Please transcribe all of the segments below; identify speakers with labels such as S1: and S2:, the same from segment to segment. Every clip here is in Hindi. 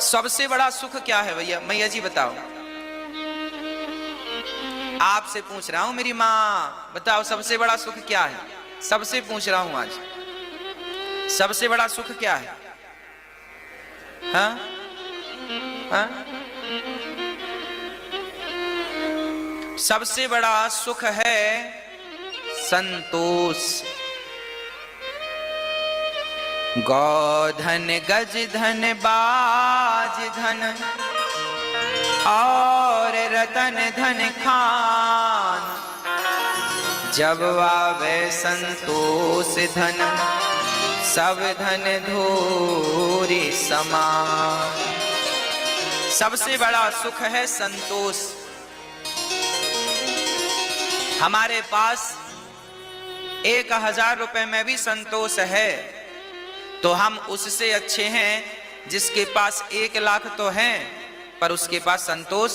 S1: सबसे बड़ा सुख क्या है भैया, मैया जी बताओ। आपसे पूछ रहा हूं मेरी माँ, बताओ सबसे बड़ा सुख क्या है। सबसे पूछ रहा हूं आज, सबसे बड़ा सुख क्या है? हाँ हाँ, सबसे बड़ा सुख है संतोष। गौधन गज धन बाज धन और रतन धन खान, जब आवे संतोष धन सब धन धूरी समान। सबसे बड़ा सुख है संतोष। हमारे पास 1000 रुपए में भी संतोष है तो हम उससे अच्छे हैं जिसके पास 1 लाख तो हैं पर उसके पास संतोष।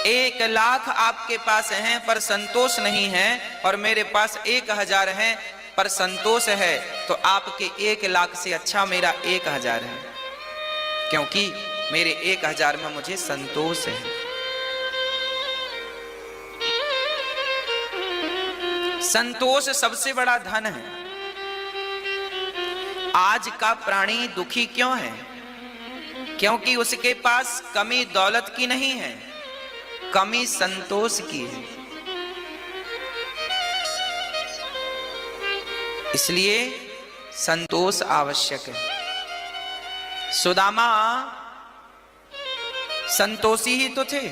S1: 1 लाख आपके पास हैं पर संतोष नहीं है, और मेरे पास 1000 हैं पर संतोष है, तो आपके 1 लाख से अच्छा मेरा 1000 है, क्योंकि मेरे 1000 में मुझे संतोष है। संतोष सबसे बड़ा धन है। आज का प्राणी दुखी क्यों है? क्योंकि उसके पास कमी दौलत की नहीं है, कमी संतोष की है। इसलिए संतोष आवश्यक है। सुदामा संतोषी ही तो थे,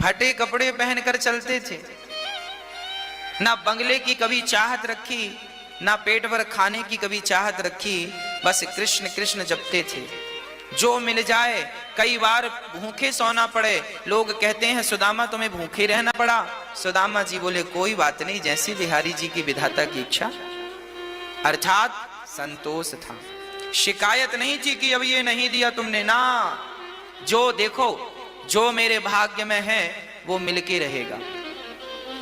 S1: फटे कपड़े पहनकर चलते थे, ना बंगले की कभी चाहत रखी, ना पेट भर खाने की कभी चाहत रखी, बस कृष्ण कृष्ण जपते थे। जो मिल जाए, कई बार भूखे सोना पड़े, लोग कहते हैं सुदामा तुम्हें भूखे रहना पड़ा। सुदामा जी बोले कोई बात नहीं, जैसी बिहारी जी की विधाता की इच्छा। अर्थात संतोष था, शिकायत नहीं थी कि अब ये नहीं दिया तुमने, ना, जो देखो जो मेरे भाग्य में है वो मिलके रहेगा।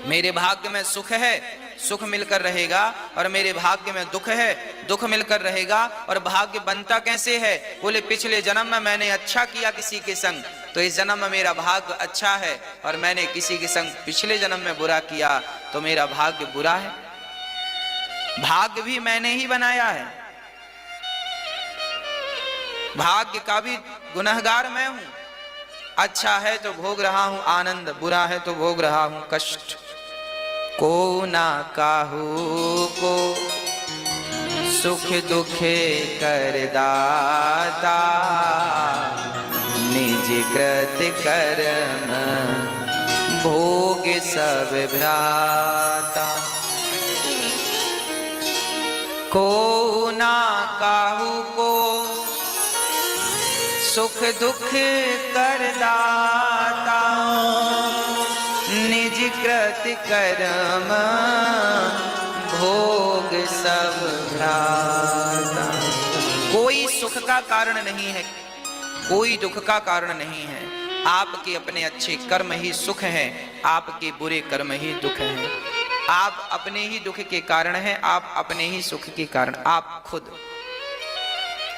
S1: मेरे भाग्य में सुख है, सुख मिलकर रहेगा, और मेरे भाग्य में दुख है, दुख मिलकर रहेगा। और भाग्य बनता कैसे है? बोले पिछले जन्म में मैंने अच्छा किया किसी के संग, तो इस जन्म में मेरा भाग्य अच्छा है, और मैंने किसी के संग पिछले जन्म में बुरा किया तो मेरा भाग्य बुरा है। भाग्य भी मैंने ही बनाया है, भाग्य का भी गुनहगार मैं हूं। अच्छा है तो भोग रहा हूं आनंद, बुरा है तो भोग रहा हूं कष्ट। को ना काहू को सुख दुखे कर दाता, निज कृत कर्म भोग सब भ्राता। को ना काहू को सुख दुख कर दाता, निज कृत कर्म भोग सब भ्राता। कोई सुख का कारण नहीं है, कोई दुख का कारण नहीं है। आपके अपने अच्छे कर्म ही सुख हैं, आपके बुरे कर्म ही दुख हैं। आप अपने ही दुख के कारण हैं, आप अपने ही सुख के कारण, आप खुद।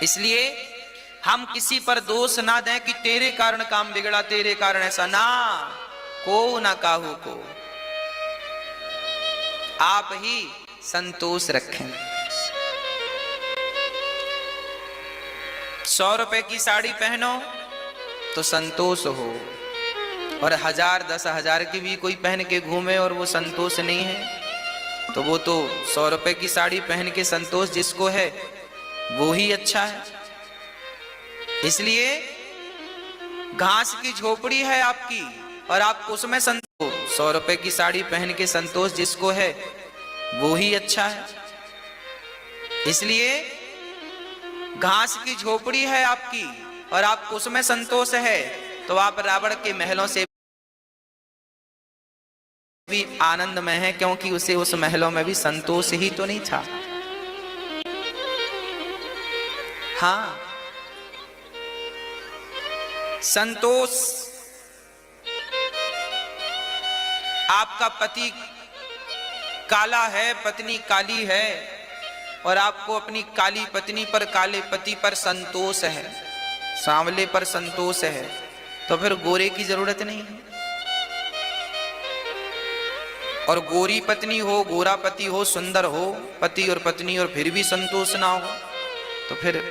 S1: इसलिए हम किसी पर दोष ना दें कि तेरे कारण काम बिगड़ा, तेरे कारण ऐसा, ना, को ना काहू को। आप ही संतोष रखें। 100 रुपए की साड़ी पहनो तो संतोष हो, और 1000 10,000 की भी कोई पहन के घूमे और वो संतोष नहीं है, तो वो तो 100 रुपए की साड़ी पहन के संतोष जिसको है वो ही अच्छा है। इसलिए घास की झोपड़ी है आपकी और आपको उसमें संतोष, 100 रुपए की साड़ी पहन के संतोष जिसको है वो ही अच्छा है। इसलिए घास की झोपड़ी है आपकी और आपको उसमें संतोष है, तो आप रावण के महलों से भी आनंद में है, क्योंकि उसे उस महलों में भी संतोष ही तो नहीं था। हाँ, संतोष। आपका पति काला है, पत्नी काली है, और आपको अपनी काली पत्नी पर, काले पति पर संतोष है। सांवले पर संतोष है तो फिर गोरे की जरूरत नहीं है। और गोरी पत्नी हो, गोरा पति हो, सुंदर हो पति और पत्नी और फिर भी संतोष ना हो तो फिर